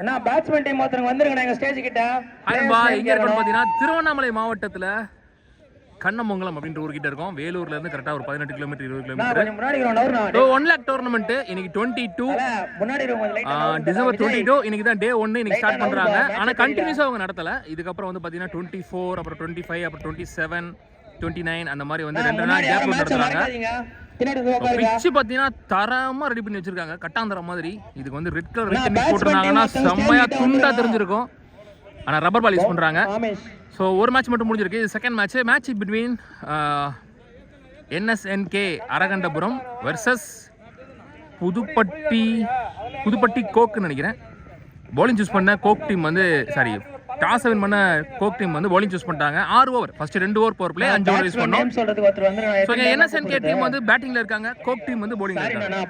அண்ணா batsman team ஒருத்தங்க வந்துருங்க எங்க ஸ்டேஜ் கிட்ட. இங்க இருக்கோம் பாத்தீங்கன்னா திருவண்ணாமலை மாவட்டத்துல கண்ணமங்கலம் அப்படின்ற ஊர்கிட்ட இருக்கும். வேலூர்ல இருந்து கரெக்டா ஒரு 18 கிலோமீட்டர் 20 கிலோமீட்டர். 1 லேக் டோர்னமெண்ட் இன்னைக்கு 22 டிசம்பர் 22 இன்னைக்கு தான் டே 1 இன்னைக்கு ஸ்டார்ட் பண்றாங்க. ஆனா கண்டினியூஸா அவங்க நடத்தல. இதுக்கப்புறம் வந்து பாத்தீங்கன்னா 24 அப்புறம் 25 அப்புறம் 27 29 அந்த மாதிரி வந்து 2 நாள் கேப் நடத்துறாங்க. பிச்சு பாத்தீங்கன்னா தரமா ரெடி பண்ணி வச்சிருக்காங்க, கட்டாந்தர மாதிரி. இதுக்கு வந்து ரெட் கலர் ரெட் டென்னிஸ் போட்டுருந்தாங்கன்னா செம்மையா துண்டா தெரிஞ்சிருக்கும். ஆனா ரப்பர் பால் யூஸ் பண்றாங்க. ஸோ ஒரு மேட்ச் மட்டும் முடிஞ்சிருக்கு. இது second match between NSNK Arakandapuram versus Pudupatti கோக்குன்னு நினைக்கிறேன். பவுலிங் சூஸ் பண்ண கோக் டீம் வந்து டாஸ் வின் பண்ண கோக் டீம் வந்து bowling சூஸ் பண்ணிட்டாங்க. 6 over first 2 over power play 5 over use பண்ணோம். ஸோ NSNK டீம் வந்து பேட்டிங்ல இருக்காங்க, கோக் டீம் வந்து bowlingல இருக்காங்க.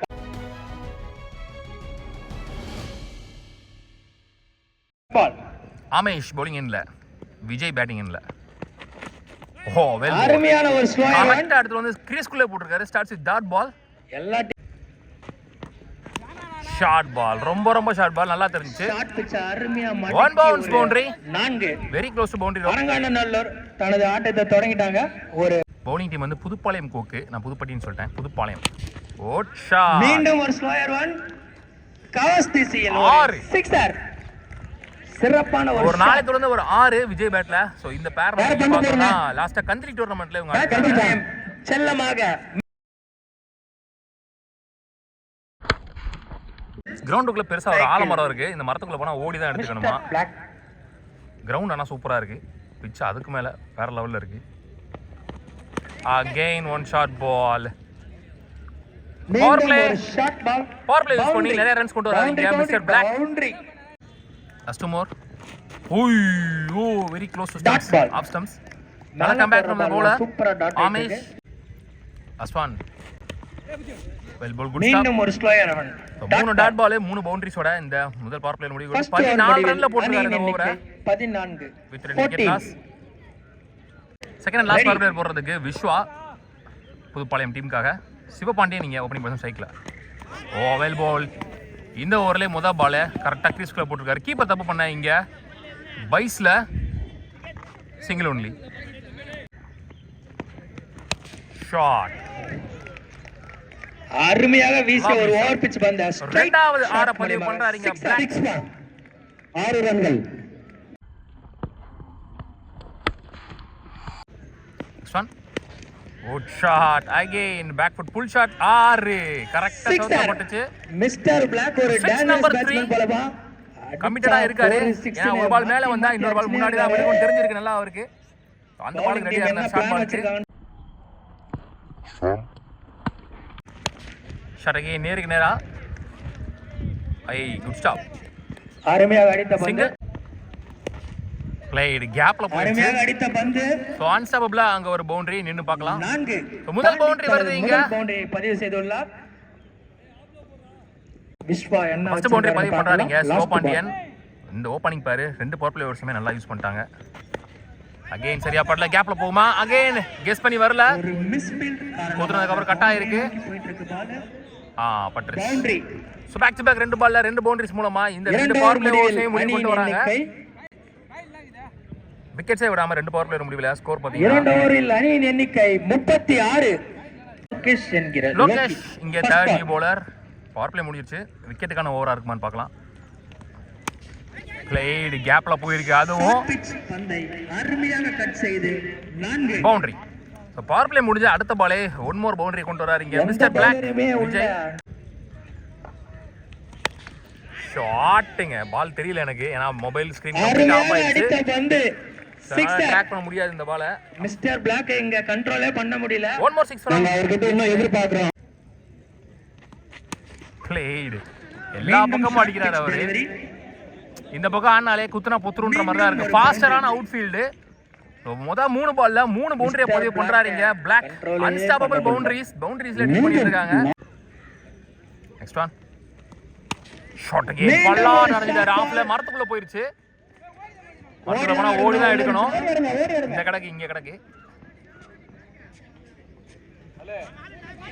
ஆமேஷ் bowling எண்ட்ல, விஜய் பேட்டிங் எண்ட்ல. ஓ வெல் அருமையான ஒரு ஸ்லோயர் கரெக்ட்டா அடுத்து வந்து கிரீஸ்குள்ள போட்டுருக்காரு. Starts with dot ball. எல்லா ஷார்ட் பால், ரொம்ப ஷார்ட் பால், நல்லா தெரிஞ்சிச்சு. ஷார்ட் பிட்ச் அருமையா மாட்டி. 1 bounce boundary 4 very close to boundary. Aranganallur தனது ஆட்டத்தை தொடங்கிட்டாங்க. ஒரு பவுலிங் டீம் வந்து புதுப்பாளையம் கோக்கு, நான் புதுப்பட்டின்னு சொல்லிட்டேன், புதுப்பாளையம். ஓட் ஷாட், மீண்டும் ஒரு ஸ்லோயர் ஒன் கவஸ் திசையில் 6. சிறப்பான ஒரு நாளை தொடர்ந்து ஒரு 6 விஜய் பேட்ல. சோ இந்த பேர் பார்த்தோம்னா லாஸ்டா கண்ட்ரி டூர்னமெண்ட்ல இவங்க செல்லமாக கிரவுண்டுக்குள்ள பெருசா ஒரு ஆலமரம் இருக்கு. இந்த மரத்துக்குள்ள போனா ஓடி தான் எடுத்துக்கணுமா. கிரவுண்ட் ஆனா சூப்பரா இருக்கு. பிட்ச் அதுக்கு மேல வேற லெவல்ல இருக்கு. Again one shot ball. Power play use பண்ணி நிறைய ரன்ஸ் கொண்டு வராங்க மிஸ்டர் பிளாக். பவுண்டரி அஸ்டமோர். Oh very close to stumps, off stumps. நல்லா come back from the bowler ஆமேஷ் அஸ்வான். Well ball, good stop. மீண்டும் ஒரு ஸ்லோயர் ரன். 3 டாட் பால் 3 பவுண்டரிஸோட இந்த முதல் பவர் பிளே முடிவு. 14 ரன்ல போட்டுருக்காரு இந்த ஓவரை. 14 with 2 wicket loss. Second last power play போடுறதுக்கு விஸ்வா புதுப்பாளையம் டீமுக்காக. சிவபாண்டியன் நீங்க ஓபனிங் பண்ண சைக்கிள். ஓ வெல் பால். இந்த ஓவர்ல முதல் பால் கரெக்டா கிரீஸ்குள்ள போட்டுருக்காரு. கீப்பர் தப்பு பண்ண இங்க பைஸ்ல சிங்கிள் ஒன்லி. ஷாட் அருமையாக வீசிய ஒரு ஓவர் பிட்ச் பந்து. இரண்டாவது ஆற பதிவு பண்றாருங்க பிளாக். 6 ரன்கள். Good shot again, back foot pull shot. 6 கரெக்ட்டா சவுத்தா போட்டுச்சு. மிஸ்டர் பிளாக் ஒரு டேமேஜ் பேட்ஸ்மேன் போலவா கமிட்டடா இருக்காரு. ஏன்னா ஒரு பால் மேல வந்தா இன்னொரு பால் முன்னாடி தான் வரும்னு தெரிஞ்சிருக்கு நல்லா அவருக்கு. அந்த பாலுக்கு ரெடியா இருந்தா ஷாட் பால். ஷாட் அகைன் நேருக்கு நேரா. Good stop. அருமையாக அடித்த பந்து. பிளேட் கேப்ல போயிடுச்சு. அருமையாக அடித்த பந்து. சோ அன்ஸ்டாப்பபிளா அங்க ஒரு பவுண்டரி நின்னு பார்க்கலாம். 4. சோ முதல் பவுண்டரி வருது இங்க. முதல் பவுண்டரி பதிவு செய்துள்ளார் விஸ்வா. என்ன ஃபர்ஸ்ட் பவுண்டரி பதிவு பண்றாங்க சிவபாண்டியன். இந்த ஓபனிங் பாரு 2 பவர் பிளேயர்ஸுமே நல்லா யூஸ் பண்ணிட்டாங்க. அகைன் சரியா படல, கேப்ல போகுமா. அகைன் கெஸ் பண்ணி வரல. ஒரு மிஸ் ஃபீல்ட் போதுனதுக்கு அப்புறம் கட் ஆயிருக்கு. போயிட்டு இருக்கு பால். பட்ரிஸ். Boundary. So back to back 2 பால்ல 2 பவுண்டரிஸ் மூலமா இந்த 2 பவர் பிளேயர்ஸையும் முடிவு கொண்டு வராங்க. விக்கெட்ஸே விடாம 2 பவர் பிளேயர் முடிவுல ஸ்கோர் பாத்தீங்கன்னா 2 ஓவரில் அணியின் எண்ணிக்கை 36. லோகேஷ் இங்க third new bowler. Power play முடிஞ்சிருச்சு. விக்கெட்டுக்கான ஓவரா இருக்குமான்னு பார்க்கலாம். பிளேட் கேப்ல போயிருக்கு. அதுவும் பந்தை அருமையாக கட் செய்து 4 பவுண்டரி. சோ பவர் பிளே முடிஞ்ச அடுத்த பாலே 1 மோர் பவுண்டரி கொண்டு வராரு இங்க மிஸ்டர் பிளாக் விஜய். ஷாட்டுங்க பால் தெரியல எனக்கு, ஏன்னா மொபைல் ஸ்கிரீன் கம்ப்ளீட் ஆஃப் ஆயிடுச்சு. ட்ராக் பண்ண முடியாது இந்த பாலை. மிஸ்டர் பிளாக் இங்க கண்ட்ரோலே பண்ண முடியல. 1 மோர் 6 நாங்க அவர்கிட்ட இன்னும் எதிர்பார்க்கிறோம். பிளேட் எல்லா பக்கமும் அடிக்கிறாரு அவரு. இந்த பக்கம் ஆனாலே குத்துனா புத்துருன்ற மாதிரி தான் இருக்கு. ஃபாஸ்டரான அவுட் ஃபீல்டு. முதல் 3 பால்ல 3 பவுண்டரியை பதிவு பண்றாருங்க பிளாக். அன்ஸ்டாப்பபிள் பவுண்டரிஸ்ல டீம் பண்ணிட்டு இருக்காங்க. நெக்ஸ்ட் ஒன் ஷாட் அகைன் பல்லா நடந்துட்டாரு. ஆஃப்ல மரத்துக்குள்ள போயிருச்சு. மரத்துல போனா ஓடி தான் எடுக்கணும். இந்த கடைக்கு இங்க கடைக்கு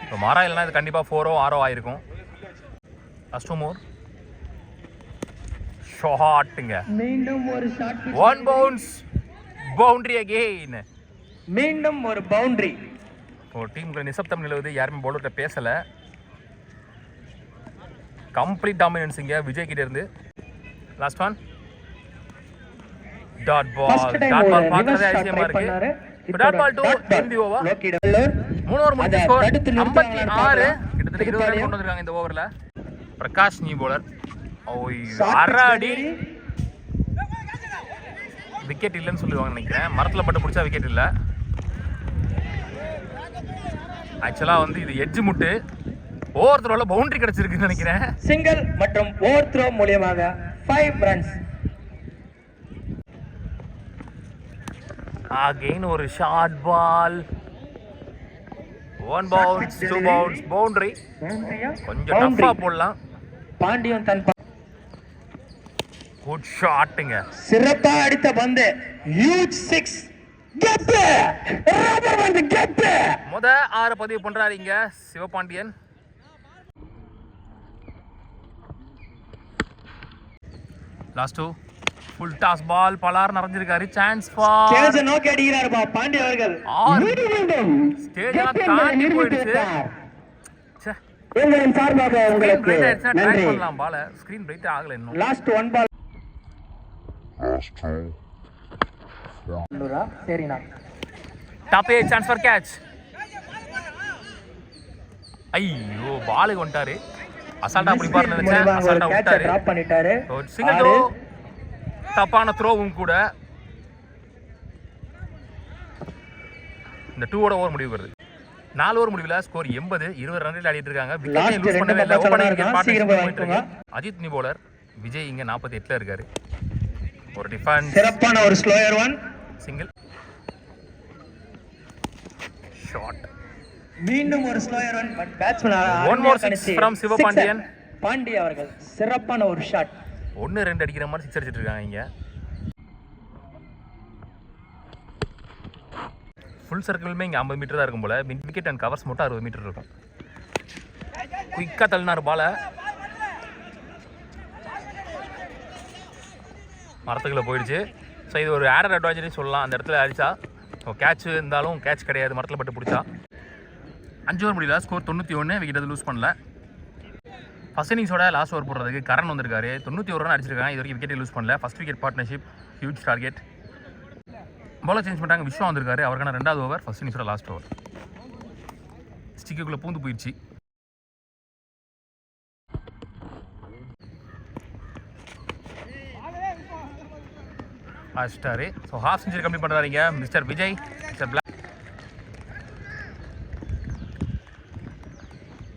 இப்போ மாறா இல்லைன்னா இது கண்டிப்பா 4-6 ஆயிருக்கும். ஃபர்ஸ்ட் மோர் ஷாட்டுங்க. மீண்டும் ஒரு shot. One bounce boundary again. மீண்டும் ஒரு பவுண்டரி. ஒரு டீமுக்கு நிசப்தம் நிலவுது. யாருமே பவுலர்கிட்ட பேசல. கம்ப்ளீட் டாமினன்ஸ் இங்க விஜய் கிட்ட இருந்து. Last one dot ball. Dot ball பார்க்கறதே அதிசயமா இருக்கு. Dot ball to end the over. 3 over முடிஞ்ச ஸ்கோர் 56. கிட்டத்தட்ட 20 ரன் கொண்டு வந்திருக்காங்க இந்த ஓவர்ல. Prakash new bowler. ஓய் அரடி. விக்கெட் இல்லைன்னு சொல்லுவாங்க நினைக்கிறேன். மரத்துல பட்டு பிடிச்சா விக்கெட் இல்லை. ஆக்சுவலா வந்து இது எட்ஜ் முட்டு. ஓவர் த்ரோல பவுண்டரி கிடைச்சிருக்குன்னு நினைக்கிறேன். சிங்கிள் மற்றும் ஓவர் த்ரோ மூலமாக 5 ரன்ஸ். அகைன் ஒரு short ball. 1 bounce 2 bounce boundary. கொஞ்சம் டஃப்பா போடலாம். பாண்டியன் தன் குட் ஷாட்டுங்க. சிறப்பா அடித்த பந்து. ஹியூஜ் 6. கெட் ரப்பர் பந்து கெட். முத 6 பதிவு பண்றாரு இங்க Sivapandian. Last 2 full toss ball. பலார் நிறைஞ்சிருக்காரு. சான்ஸ் ஃபார் ஸ்டேஜ் நோக்கி அடிக்கிறாருப்பா பாண்டிய அவர்கள். ஸ்டேஜ் தாண்டி போயிடுச்சு. ச்சே, எங்களின் சார்பாக உங்களுக்கு பிரைட் ஆயிடுச்சா? ட்ரை நன்றி. பண்ணலாம் பால. ஸ்கிரீன் பிரைட் ஆகல இன்னும். லாஸ்ட் 1 பால். சரிண்ணா. Top A chance for catch. ஐயோ பாலுக்கு வந்துட்டாரு. அசால்ட்டா பிடிப்பாருன்னு நினைச்சேன். அசால்ட்டா விட்டாரு. டிராப் பண்ணிட்டாரு. Single throw. தப்பான த்ரோவும் கூட. இந்த 2 ஓவர் முடிவு வருது. 4 ஓவர் முடிவுல ஸ்கோர் 80. 20 ரன்கள் ஆடிட்டு இருக்காங்க. விக்கெட் லூஸ் பண்ணவே இல்ல. Opening wicket partnership. Ajith new bowler. Vijay இங்க 48ல இருக்காரு. ஒரு டிஃபென்ஸ். சிறப்பான ஒரு ஸ்லோயர் ஒன். Single shot. மீண்டும் ஒரு slower one. But batsman one more 6 from Sivapandian. Pandiya அவர்கள் சிறப்பான ஒரு ஷாட். 1-2 அடிக்கிற மாதிரி 6 அடிச்சிட்டு இருக்காங்க இங்க. ஃபுல் சர்க்கிளுமே இங்க 50 மீட்டர் தான் இருக்கும் போல. விக்கெட் அண்ட் கவர்ஸ் மட்டும் 60 மீட்டர் இருக்கும். குயிக்கா தள்ளினார் பால. மரத்துக்குள்ள போயிடுச்சு. ஸோ இது ஒரு ஆடர் அட்வான்டேஜ் சொல்லலாம். அந்த இடத்துல அடிச்சா கேட்ச் இருந்தாலும் கேட்ச் கிடையாது. மரத்தில் பட்டு பிடிச்சா. 5 ஓவர் முடியல. ஸ்கோர் 91. விக்கெட் அது லூஸ் பண்ணல. ஃபர்ஸ்ட் இன்னிங்ஸோட லாஸ்ட் ஓவர் போடுறதுக்கு கரண் வந்திருக்காரு. 91 ரன் அடிச்சிருக்காங்க. இது வரைக்கும் விக்கெட்டை லூஸ் பண்ணல. First wicket partnership. Huge target. Bowler change பண்ணிட்டாங்க. விஸ்வா வந்திருக்காரு. அவருக்கான 2வது ஓவர். ஃபர்ஸ்ட் இன்னிங்ஸோட லாஸ்ட் ஓவர். ஸ்டிக்குக்குள்ளே பூந்து போயிடுச்சு. ஆஸ்டாரு. ஸோ ஹாஃப் செஞ்சுரி கம்ப்ளீட் பண்ணுறாருங்க mister Vijay. Mister Black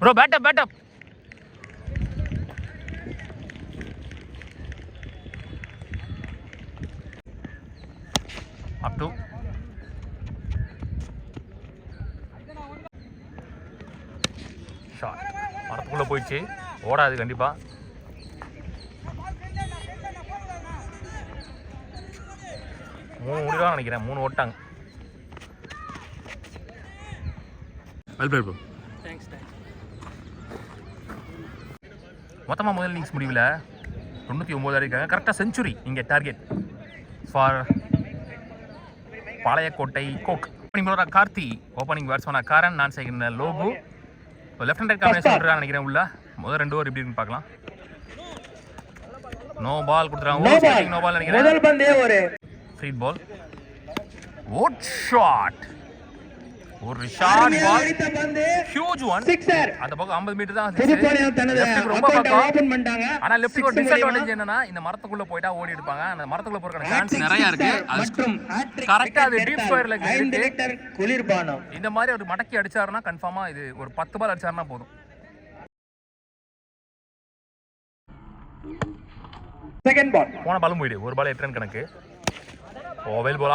bro பேட்டப் பேட்டப். Up to shot. மரத்துக்குள்ளே போயிடுச்சு. ஓடாது கண்டிப்பாக. மூணு முடிவாக நினைக்கிறேன். 3 ஓட்டாங்க. Well plate bro. மொத்தமாக முதல் இன்னிங்ஸ் முடிவில் 99 அடிக்காங்க. கரெக்டாக செஞ்சுரி இங்கே target for Palayamkottai Coke. Opening பவுலராக கார்த்தி. ஓப்பனிங் பேட்ஸ்மேனாக காரன். நான் செய்கிற லோபு. லெஃப்ட் ஹேண்டர் காம்பினேஷன் பண்ணுறான்னு நினைக்கிறேன். உள்ள முதல் 2 ஓவர் எப்படி இருக்குன்னு பார்க்கலாம். நோ பால் கொடுத்துறாங்க. நோ பால் நினைக்கிறேன். முதல் பந்தே ஒரு ஃப்ரீ பால். What shot. ஒரு shot ball. Huge one. Sixer. அந்த பக்கம் 50 மீட்டர் தான். திருப்போனியம் தனது ரொம்ப பக்கம் ஓபன் பண்ணிட்டாங்க. ஆனா லெஃப்ட்க்கு ஒரு டிஸ்அட்வான்டேஜ் என்னன்னா இந்த மரத்துக்குள்ள போய்ட்டா ஓடி எடுப்பாங்க. அந்த மரத்துக்குள்ள போறதுக்கான சான்ஸ் நிறைய இருக்கு. மற்றும் கரெக்ட்டா அது டீப் ஸ்கொயர்ல இருக்கு. குளிர்பானம். இந்த மாதிரி ஒரு மடக்கி அடிச்சாருன்னா கன்ஃபார்மா இது ஒரு 10 பால் அடிச்சாருன்னா போதும். Second ball. போன பாலும் போயிடு. ஒரு பால் 8 ரன் கணக்கு. ஓவல் பால்.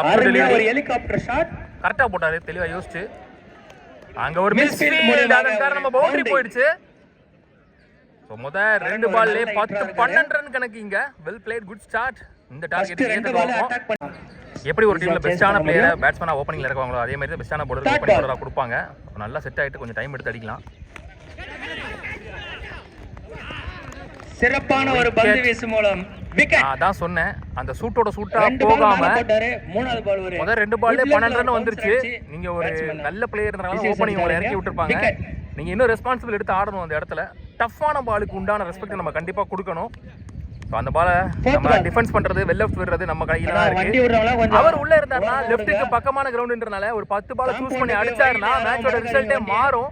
ஒரு ஹெலிகாப்டர் ஷாட். கரெக்டா போட்டாரு. தெளிவா யோசிச்சு. அங்க ஒரு மிஸ் ஃபீல்ட். அதன் காரணமா பவுண்டரி போயிடுச்சு. சோ முத 2 பால்ல 10-12 ரன் கணக்கு இங்க. Well plate. Good start. இந்த டார்கெட் ஏத்துறோம். எப்படி ஒரு டீம்ல பெஸ்டான பிளேயரை பேட்ஸ்மேனா ஓபனிங்ல இறக்குவாங்களோ அதே மாதிரி தான் பெஸ்டான பவுலர் ஓபனிங் பவுலரா கொடுப்பாங்க. நல்லா செட் ஆயிட்டு கொஞ்சம் டைம் எடுத்து அடிக்கலாம். சிறப்பான ஒரு பந்து வீசு மூலம் விக்கெட். அதான் சொன்னேன், அந்த சூட்டோட சூட்டா 2 பால் போகாம மேல போட்டாரு. மூணாவது பால் ஒரு முதல் 2 பால்ல good length 12 ரன் bounce வந்துருச்சு. அடிச்சு நீங்க ஒரு batsman நல்ல பிளேயர்னால decision ஓப்பனிங் உங்களை இறக்கி எடுத்தாரு. விட்டுருப்பாங்க. Wicket. நீங்க இன்னும் ரெஸ்பான்சிபிள் எடுத்து ஆடணும் அந்த இடத்துல. டஃப்பான பாலுக்கு உண்டான ரெஸ்பெக்ட் நம்ம கண்டிப்பா கொடுக்கணும். அந்த பாலை நம்ம டிஃபென்ஸ் பண்றது வெல் லெஃப்ட் விடுறது நம்ம கையில தான் வண்டி இருக்கு. விடுறவங்கள கொஞ்சம் அவர் உள்ள இருந்தாருன்னா லெஃப்ட்டுக்கு பக்கமான கிரவுண்ட்ன்றனால ஒரு 10 பால் சூஸ் பண்ணி அடிச்சாருன்னா மேட்சோட ரிசல்ட்டே மாறும்.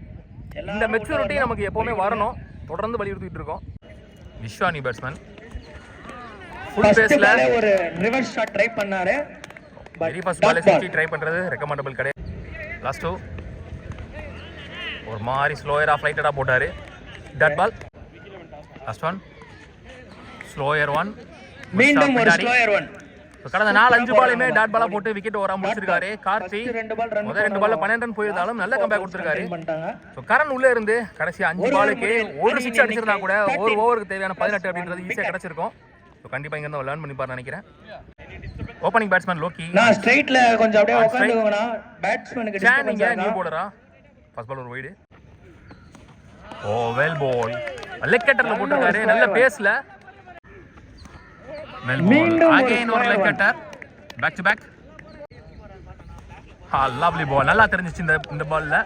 இந்த மெச்சூரிட்டி நமக்கு எப்பவுமே வரணும். தொடர்ந்து வலியுறுத்திட்டு இருக்கோம். விஸ்வானி பேட்ஸ்மேன் ஃபுல் ஃபர்ஸ்ட் பேஸ்ல பால்ல ஒரு ரிவர்ஸ் ஷாட் ட்ரை பண்ணாரு. வெரி ஃபர்ஸ்ட் பால் சிக்ஸி ட்ரை பண்றது ரெக்கமெண்டபிள் கிடையாது. லாஸ்ட் ஒரு மாதிரி ஸ்லோயரா ஃளைட்டடா போட்டாரு. Dot ball. Last one slower one. மீண்டும் ஒரு ஸ்லோயர் ஒன். கடந்த 4-5 பாலுமே டாட் பாலா போட்டு விக்கெட் ஓவரா முடிச்சிருக்காரு கார்த்தி. முதல் 2 பால்ல 12 ரன் போயிருந்தாலும் நல்ல கம்பேக் கொடுத்திருக்காரு. சோ கரண் உள்ள இருந்து கடைசி 5 பாலுக்கு ஒரு 6 அடிச்சிருந்தா கூட ஒரு ஓவருக்கு தேவையான 18 அப்படின்றது ஈஸியா கிடைச்சிருக்கும். சோ கண்டிப்பா இங்க இருந்து லேர்ன் பண்ணிப்பாரு நினைக்கிறேன். ஓப்பனிங் பேட்ஸ்மேன் லோக்கி. நான் ஸ்ட்ரைட்ல கொஞ்சம் அப்படியே உட்கார்ந்துங்கனா பேட்ஸ்மேனுக்கு டிஸ்டர்பன்ஸ் நியூ போலரா. ஃபர்ஸ்ட் பால் ஒரு wide. Oh well ball. Leg கட்டர்ல போட்டுருக்காரு. நல்ல பேஸ்ல அகைன் ஒரு leg cutter. Back to back. Lovely ball. நல்லா தெரிஞ்சிச்சு இந்த பால்ல.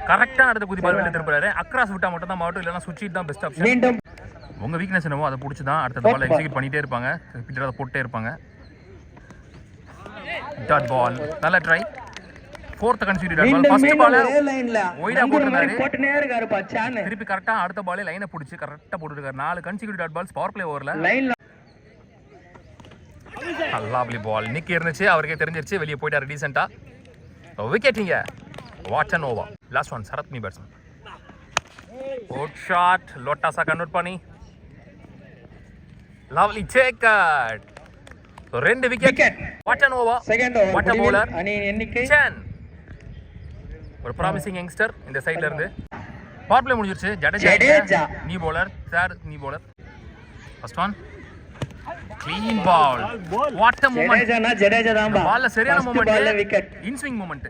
கரெக்டா அடுத்த குதி பால் வெளிய திருப்புறாரு. அக்ராஸ் விட்டா மட்டும் தான் மாட்டும், இல்லனா சுவிட்ச் தான் பெஸ்ட் ஆப்ஷன். மீண்டும் உங்க வீக்னஸ் என்னவோ அதை புடிச்சு தான் அடுத்த பால் எக்ஸிக்யூட் பண்ணிட்டே இருப்பாங்க. ரிப்பீட்டடா போட்டே இருப்பாங்க. Dot ball. நல்ல try. Fourth consider dot ball. First ball ஒய்டா போட்டுறாரு. போட்டுனே இருக்காரு பச்சான். திருப்பி கரெக்ட்டா அடுத்த பால் லைனை புடிச்சு கரெக்ட்டா போட்டுருக்காரு. 4 consider dot balls power play ஓவர்ல. லைன்ல லவ்லி பால். நிக்கி இருந்துச்சு, அவருக்கே தெரிஞ்சிருச்சு, வெளியே போயிட்டாரு டீசென்ட்டா. விக்கெட்டிங்க. What an over. Last one சரத்மி பேட்ஸ்மேன். Good shot. லோட்டாஸா கன்வெர்ட் பண்ணி லவ்லி சேக்கட். So 2 wicket. What an over. Second over. What a bowler. அணி எண்ணிக்கை சென். ஒரு ப்ராமிசிங் யங்ஸ்டர் இந்த சைடுல இருந்து. பவர் பிளே முடிஞ்சிருச்சு. ஜடேஜா நீ பவுலர். தேர்ட் நீ bowler. First one clean ball. What a moment. Jadeja தான் பா. பால்ல சரியான மூமெண்ட். பால்ல விக்கெட். In swing moment.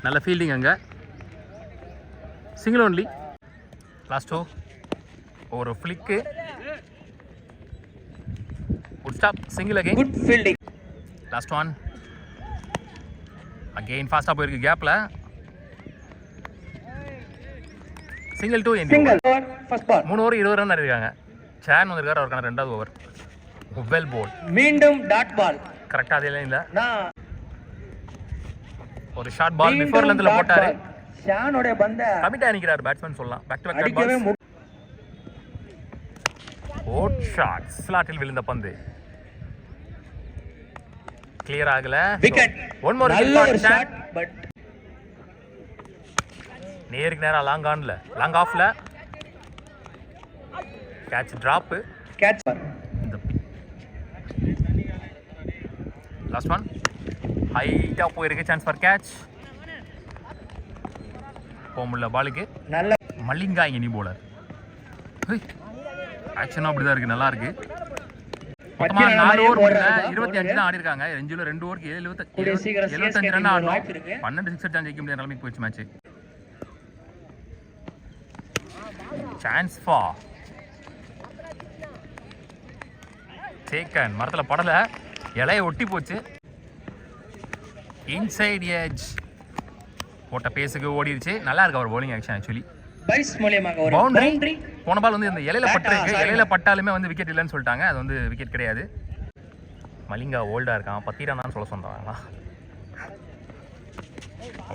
நல்ல ஃபீல்டிங் அங்க. Single only. லாஸ்ட் ஒரு flick. Good stop. Single again. Good fielding. Last one again ஃபாஸ்டா போயிருக்கு கேப்ல. Single 2 end. Single first ball. 3 over 20 run அடிச்சாங்க. சான் வந்திருக்காரு, அவருக்கான 2வது ஓவர். வெல் பால். மீண்டும் டாட் பால். கரெக்ட்டா அதே லைன்ல நான் ஒரு ஷார்ட் பால் பிஃபோர் லென்த்ல போட்டாரு. ஷானோட பந்த கமிட் ஆனிக்கிறார் பேட்ஸ்மேன் சொல்லலாம். பேக் டு பேக் அடிக்கவே பால்ஸ். Good shot. ஸ்லாட்டில் விழுந்த பந்து கிளியர் ஆகல. விக்கெட். ஒன் மோர் நல்ல ஒரு ஷாட் பட் நேருக்கு நேரா லாங் ஆன்ல லாங் ஆஃப்ல catch drop. Catch. Last one ஹைட்டா போயிருக்கு. Chance for catch. போமுள்ள பாலுக்கு நல்ல மல்லிங்கா இனி போலர். ஆக்ஷனும் அப்படிதான் இருக்கு, நல்லா இருக்கு. மொத்தமா 4 ஓவர் முடியல 25 தான் ஆடி இருக்காங்க. 2 ஓவருக்கு 75 ரன் ஆடணும். 12 சிக்ஸர் தான் ஜெயிக்க முடியாத நிலைமைக்கு போயிடுச்சு மேட்ச். Chance for taken. மரத்துல படல, இலைய ஒட்டி போச்சு. இன்சைட் எட்ஜ் போட்ட பேஸுக்கு ஓடிடுச்சு. நல்லா இருக்கு அவர் bowling ஆக்ஷன். ஆக்சுவலி பைஸ் மூலமாக ஒரு பவுண்டரி. போன பால் வந்து இந்த இலையில பட்டிருக்கு. இலையில பட்டாலுமே வந்து விக்கெட் இல்லைன்னு சொல்லிட்டாங்க. அது வந்து விக்கெட் கிடையாது. மலிங்கா ஓல்டா இருக்கான், பத்திரானான்னு சொல்ல சொன்னாங்களா.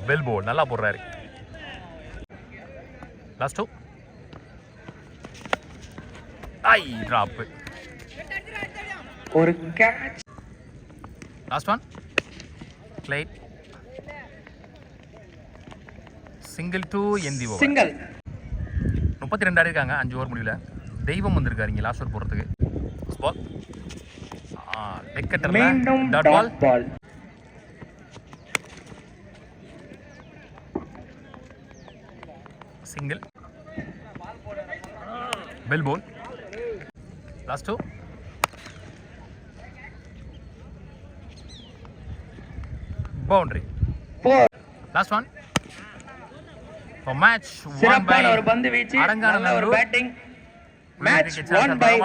வெல் போல் நல்லா போடுறாரு. லாஸ்ட் ஐ டிராப். ஒரு கேட்ச். லாஸ்ட் ஒன் லைட். சிங்கிள் 2 எந்தி ஓவர். சிங்கிள். 32 ஆடி இருக்காங்க 5 ஓவர் முடியல. தெய்வம் வந்திருக்காரு இங்க லாஸ்ட் ஓவர் போறதுக்கு. பால் லெக் கட்டர்ல டாட் பால். சிங்கிள். பெல் ball. Last boundary. 4. Last one for match. சிறப்பான ஒரு பந்து வீச்சு, நல்ல ஒரு பேட்டிங். Match 1 by